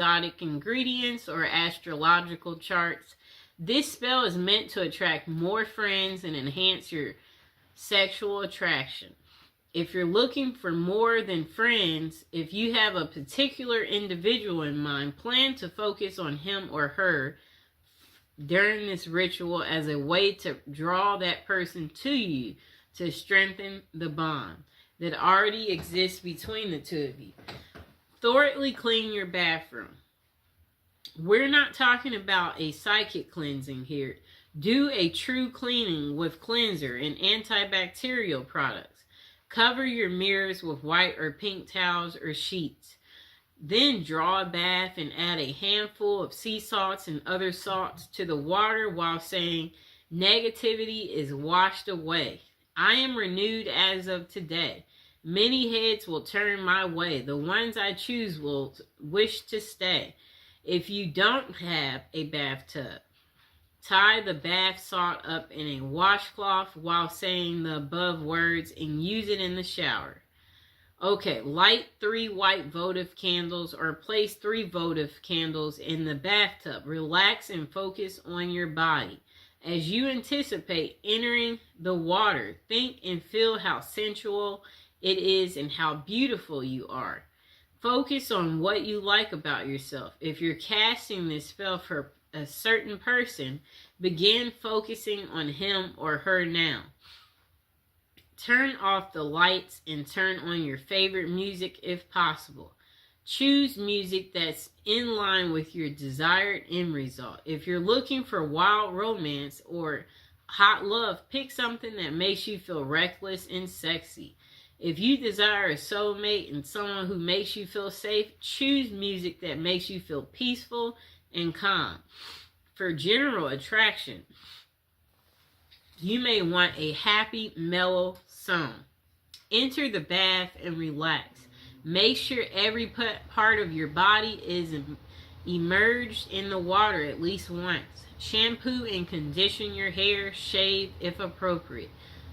exotic ingredients or astrological charts. This spell is meant to attract more friends and enhance your sexual attraction. If you're looking for more than friends, if you have a particular individual in mind, plan to focus on him or her during this ritual as a way to draw that person to you to strengthen the bond that already exists between the two of you. Thoroughly clean your bathroom. We're not talking about a psychic cleansing here. Do a true cleaning with cleanser and antibacterial products. Cover your mirrors with white or pink towels or sheets. Then draw a bath and add a handful of sea salts and other salts to the water while saying, negativity is washed away. I am renewed as of today. Many heads will turn my way. The ones I choose will wish to stay. If you don't have a bathtub, tie the bath salt up in a washcloth while saying the above words and use it in the shower. Okay, light 3 white votive candles or place 3 votive candles in the bathtub. Relax and focus on your body. As you anticipate entering the water, think and feel how sensual it is and how beautiful you are. Focus on what you like about yourself. If you're casting this spell for a certain person, begin focusing on him or her now. Turn off the lights and turn on your favorite music if possible. Choose music that's in line with your desired end result. If you're looking for wild romance or hot love, pick something that makes you feel reckless and sexy. If you desire a soulmate and someone who makes you feel safe, choose music that makes you feel peaceful and calm. For general attraction, you may want a happy, mellow song. Enter the bath and relax. Make sure every part of your body is immersed in the water at least once. Shampoo and condition your hair, shave if appropriate.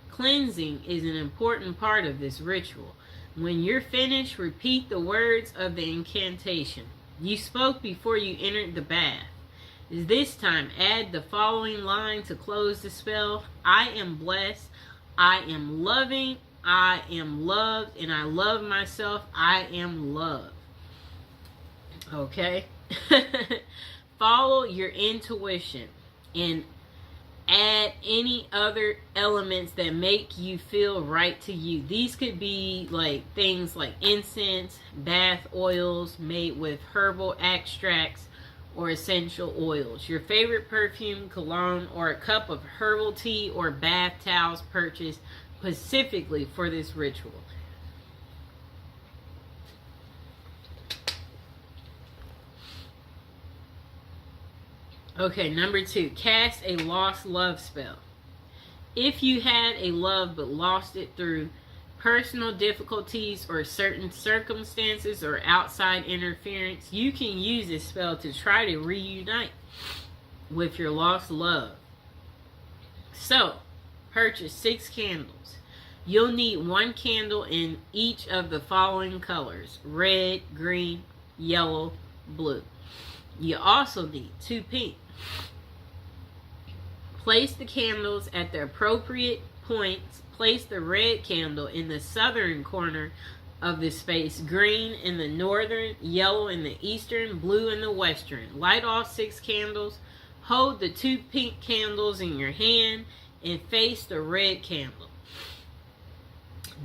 Cleansing is an important part of this ritual. When you're finished, repeat the words of the incantation you spoke before you entered the bath. This time, add the following line to close the spell. I am blessed. I am loving. I am loved. And I love myself. I am loved. Okay? Follow your intuition and add any other elements that make you feel right to you. These could be like things like incense, bath oils made with herbal extracts, or essential oils, your favorite perfume, cologne, or a cup of herbal tea or bath towels purchased specifically for this ritual. Okay, number 2, cast a lost love spell. If you had a love but lost it through personal difficulties or certain circumstances or outside interference, you can use this spell to try to reunite with your lost love. So, purchase 6 candles. You'll need 1 candle in each of the following colors: red, green, yellow, blue. You also need 2 pink. Place the candles at the appropriate points. Place the red candle in the southern corner of the space, green in the northern, yellow in the eastern, blue in the western. Light all 6 candles. Hold the 2 pink candles in your hand and face the red candle.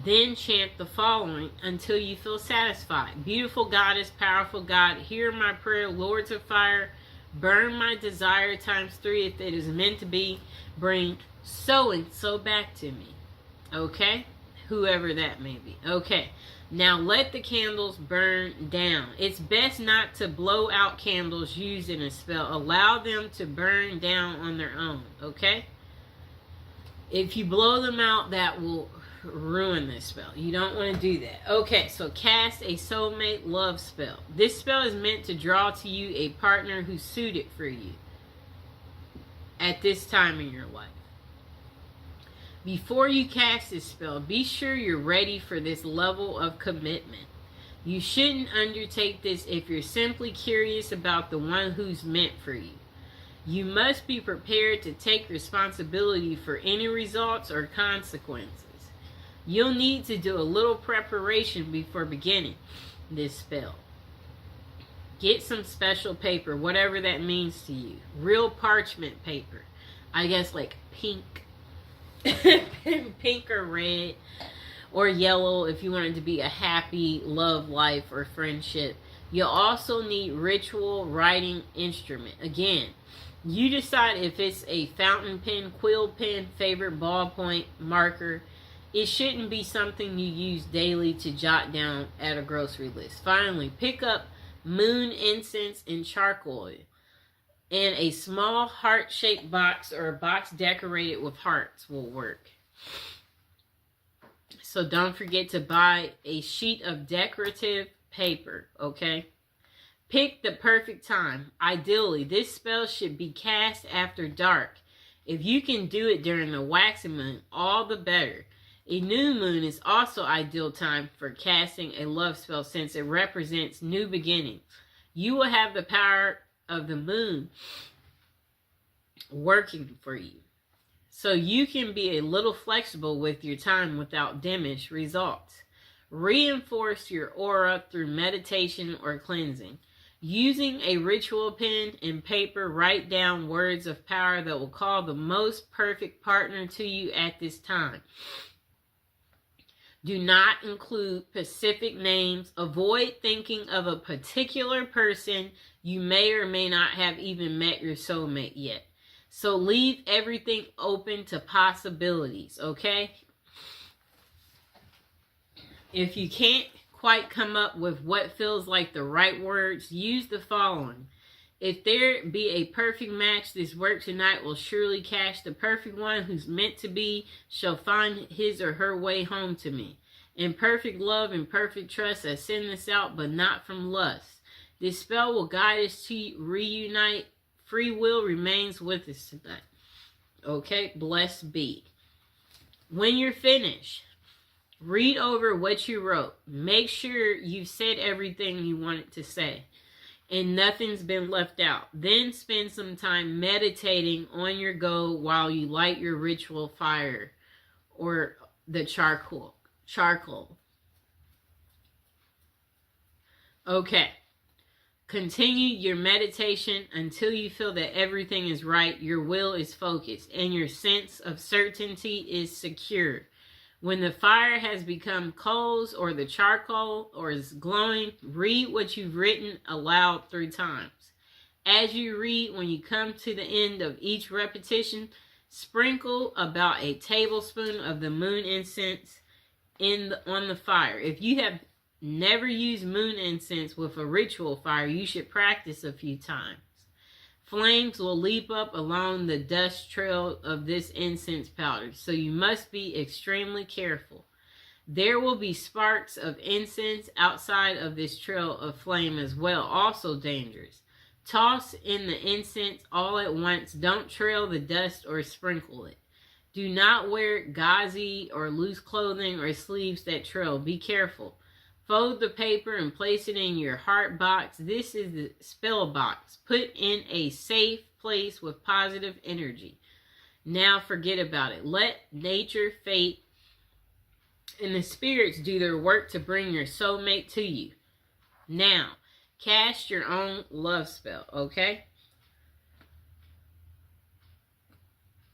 Then chant the following until you feel satisfied. Beautiful goddess, powerful God, hear my prayer. Lords of fire, burn my desire times 3 if it is meant to be. Bring so and so back to me. Okay? Whoever that may be. Okay. Now let the candles burn down. It's best not to blow out candles used in a spell. Allow them to burn down on their own. Okay? If you blow them out, that will ruin this spell. You don't want to do that. Okay, so cast a soulmate love spell. This spell is meant to draw to you a partner who's suited for you at this time in your life. Before you cast this spell, be sure you're ready for this level of commitment. You shouldn't undertake this if you're simply curious about the one who's meant for you. You must be prepared to take responsibility for any results or consequences. You'll need to do a little preparation before beginning this spell. Get some special paper, whatever that means to you. Real parchment paper. I guess like pink. Pink or red or yellow if you want it to be a happy love life or friendship. You'll also need ritual writing instrument. Again, you decide if it's a fountain pen, quill pen, favorite ballpoint, marker. It shouldn't be something you use daily to jot down at a grocery list. Finally, pick up moon incense and charcoal. And a small heart-shaped box or a box decorated with hearts will work. So don't forget to buy a sheet of decorative paper, okay? Pick the perfect time. Ideally, this spell should be cast after dark. If you can do it during the waxing moon, all the better. A new moon is also ideal time for casting a love spell since it represents new beginnings. You will have the power of the moon working for you. So you can be a little flexible with your time without diminished results. Reinforce your aura through meditation or cleansing. Using a ritual pen and paper, write down words of power that will call the most perfect partner to you at this time. Do not include specific names. Avoid thinking of a particular person. You may or may not have even met your soulmate yet. So leave everything open to possibilities, okay? If you can't quite come up with what feels like the right words, use the following. If there be a perfect match, this work tonight will surely catch the perfect one who's meant to be, shall find his or her way home to me. In perfect love and perfect trust, I send this out, but not from lust. This spell will guide us to reunite. Free will remains with us tonight. Okay, blessed be. When you're finished, read over what you wrote. Make sure you've said everything you wanted to say and nothing's been left out. Then spend some time meditating on your goal while you light your ritual fire or the charcoal. Okay. Continue your meditation until you feel that everything is right, your will is focused, and your sense of certainty is secure. When the fire has become coals or the charcoal or is glowing, read what you've written aloud 3 times. As you read, when you come to the end of each repetition, sprinkle about a tablespoon of the moon incense on the fire. If you have never used moon incense with a ritual fire, you should practice a few times. Flames will leap up along the dust trail of this incense powder, so you must be extremely careful. There will be sparks of incense outside of this trail of flame as well, also dangerous. Toss in the incense all at once. Don't trail the dust or sprinkle it. Do not wear gauzy or loose clothing or sleeves that trail. Be careful. Fold the paper and place it in your heart box. This is the spell box. Put in a safe place with positive energy. Now forget about it. Let nature, fate, and the spirits do their work to bring your soulmate to you. Now, cast your own love spell, okay?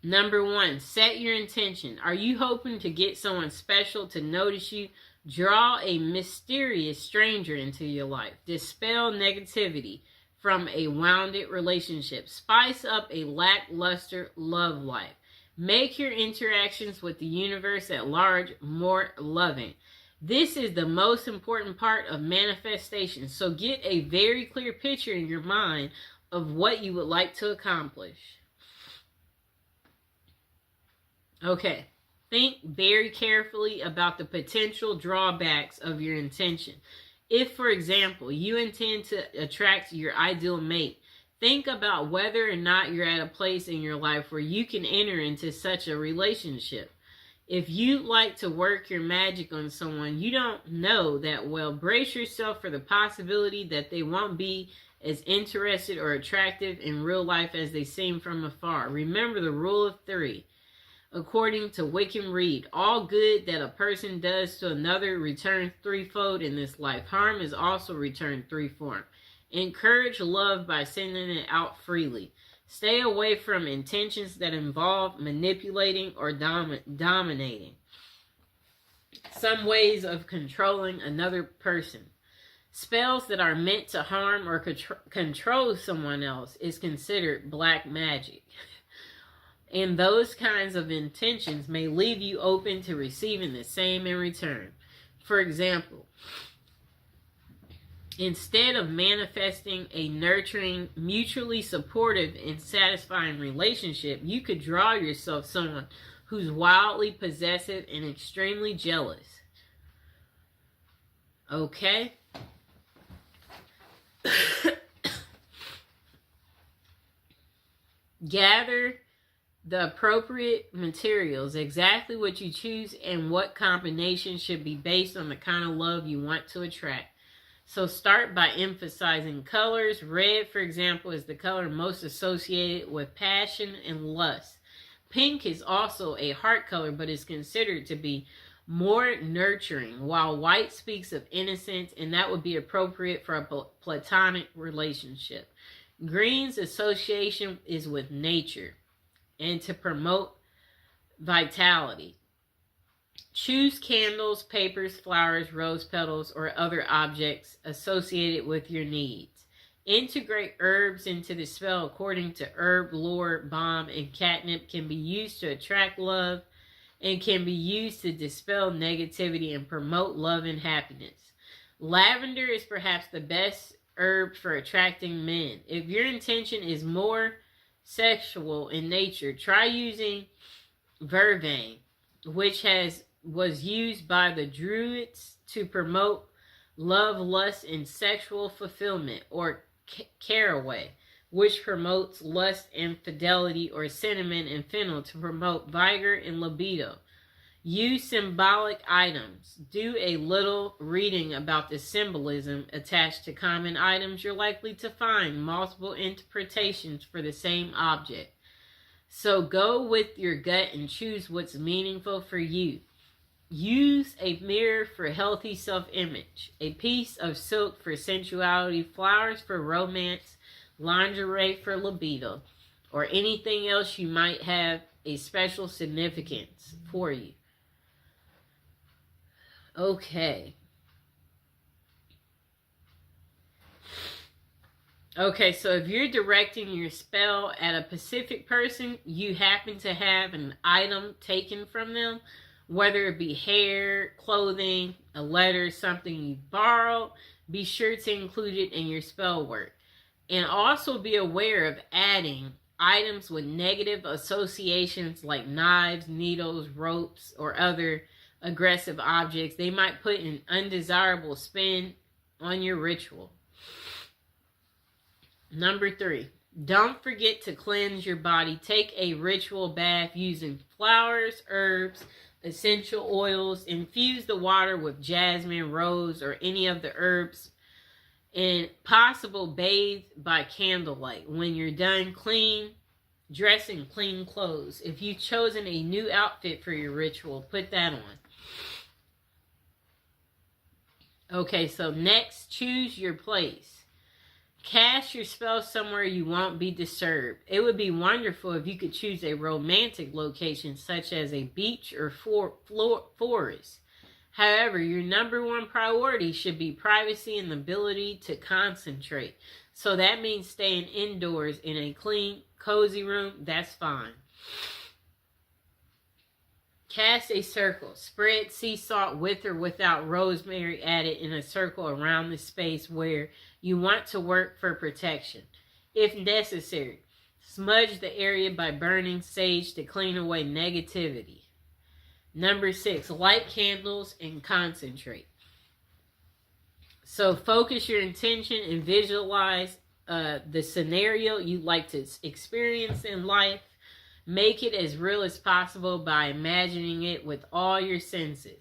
Number 1, set your intention. Are you hoping to get someone special to notice you? Draw a mysterious stranger into your life. Dispel negativity from a wounded relationship. Spice up a lackluster love life. Make your interactions with the universe at large more loving. This is the most important part of manifestation. So get a very clear picture in your mind of what you would like to accomplish. Okay. Think very carefully about the potential drawbacks of your intention. If, for example, you intend to attract your ideal mate, think about whether or not you're at a place in your life where you can enter into such a relationship. If you like to work your magic on someone you don't know that well, brace yourself for the possibility that they won't be as interested or attractive in real life as they seem from afar. Remember the rule of three. According to Wickham Reed, all good that a person does to another returns threefold in this life. Harm is also returned threefold. Encourage love by sending it out freely. Stay away from intentions that involve manipulating or dominating. Some ways of controlling another person. Spells that are meant to harm or control someone else is considered black magic. And those kinds of intentions may leave you open to receiving the same in return. For example, instead of manifesting a nurturing, mutually supportive, and satisfying relationship, you could draw yourself someone who's wildly possessive and extremely jealous. Okay? Gather the appropriate materials, exactly what you choose and what combination should be based on the kind of love you want to attract. So start by emphasizing colors. Red, for example, is the color most associated with passion and lust. Pink is also a heart color, but is considered to be more nurturing, while white speaks of innocence, and that would be appropriate for a platonic relationship. Green's association is with nature and to promote vitality. Choose candles, papers, flowers, rose petals, or other objects associated with your needs. Integrate herbs into the spell according to herb lore. Balm and catnip can be used to attract love and can be used to dispel negativity and promote love and happiness. Lavender is perhaps the best herb for attracting men. If your intention is more sexual in nature, try using vervain, which was used by the Druids to promote love, lust, and sexual fulfillment, or caraway, which promotes lust and fidelity, or cinnamon and fennel to promote vigor and libido. Use symbolic items. Do a little reading about the symbolism attached to common items. You're likely to find multiple interpretations for the same object. So go with your gut and choose what's meaningful for you. Use a mirror for healthy self-image, a piece of silk for sensuality, flowers for romance, lingerie for libido, or anything else you might have a special significance for you. Okay. Okay, so if you're directing your spell at a specific person, you happen to have an item taken from them, whether it be hair, clothing, a letter, something you borrowed, be sure to include it in your spell work. And also be aware of adding items with negative associations like knives, needles, ropes, or other aggressive objects. They might put an undesirable spin on your ritual. Number 3, don't forget to cleanse your body. Take a ritual bath using flowers, herbs, essential oils. Infuse the water with jasmine, rose, or any of the herbs. And possible bathe by candlelight. When you're done, dress in clean clothes. If you've chosen a new outfit for your ritual, put that on. Okay, so next, choose your place. Cast your spell somewhere you won't be disturbed. It would be wonderful if you could choose a romantic location such as a beach or forest. However, your number one priority should be privacy and the ability to concentrate. So that means staying indoors in a clean, cozy room. That's fine. Cast a circle. Spread sea salt with or without rosemary added in a circle around the space where you want to work for protection. If necessary, smudge the area by burning sage to clean away negativity. Number 6, light candles and concentrate. So focus your intention and visualize the scenario you'd like to experience in life. Make it as real as possible by imagining it with all your senses.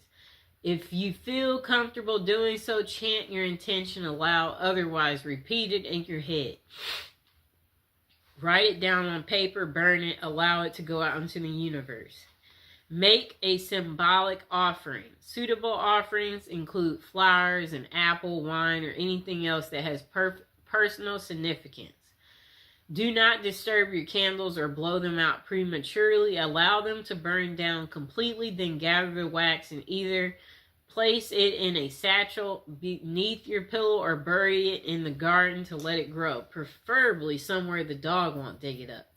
If you feel comfortable doing so, chant your intention aloud, otherwise repeat it in your head. Write it down on paper, burn it, allow it to go out into the universe. Make a symbolic offering. Suitable offerings include flowers, an apple, wine, or anything else that has personal significance. Do not disturb your candles or blow them out prematurely. Allow them to burn down completely, then gather the wax and either place it in a satchel beneath your pillow or bury it in the garden to let it grow, preferably somewhere the dog won't dig it up.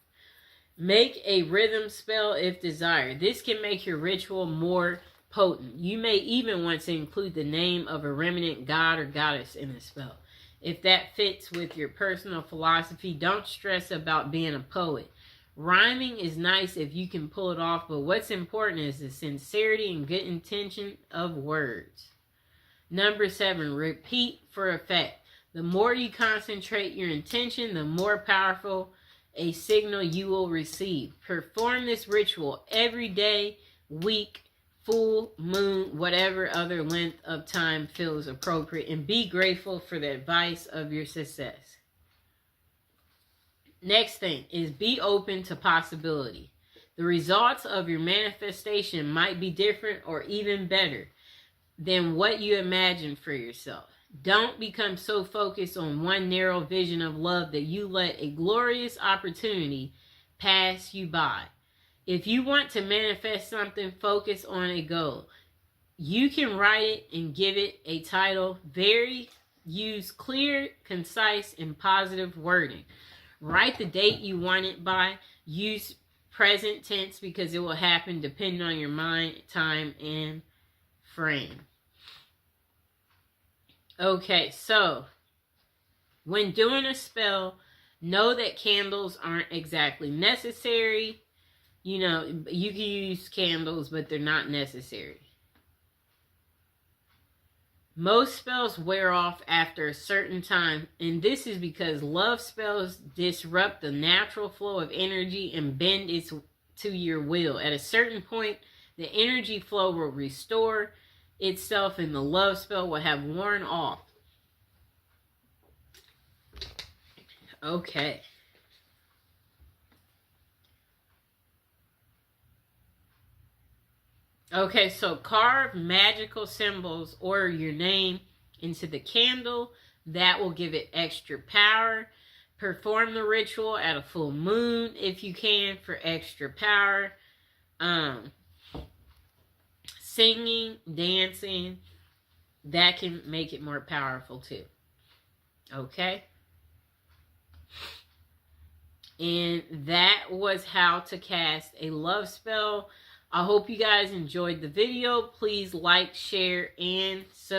Make a rhythm spell if desired. This can make your ritual more potent. You may even want to include the name of a remnant god or goddess in the spell. If that fits with your personal philosophy, don't stress about being a poet. Rhyming is nice if you can pull it off, but what's important is the sincerity and good intention of words. Number 7, repeat for effect. The more you concentrate your intention, the more powerful a signal you will receive. Perform this ritual every day, week, full moon, whatever other length of time feels appropriate, and be grateful for the advice of your success. Next thing is be open to possibility. The results of your manifestation might be different or even better than what you imagined for yourself. Don't become so focused on one narrow vision of love that you let a glorious opportunity pass you by. If you want to manifest something, focus on a goal. You can write it and give it a title. Use clear, concise, and positive wording. Write the date you want it by. Use present tense because it will happen depending on your mind, time, and frame. Okay, so when doing a spell, know that candles aren't exactly necessary. You know, you can use candles, but they're not necessary. Most spells wear off after a certain time, and this is because love spells disrupt the natural flow of energy and bend it to your will. At a certain point, the energy flow will restore itself and the love spell will have worn off. Okay. Okay, so carve magical symbols or your name into the candle. That will give it extra power. Perform the ritual at a full moon if you can for extra power. Singing, dancing, that can make it more powerful too. Okay? And that was how to cast a love spell. I hope you guys enjoyed the video. Please like, share, and subscribe.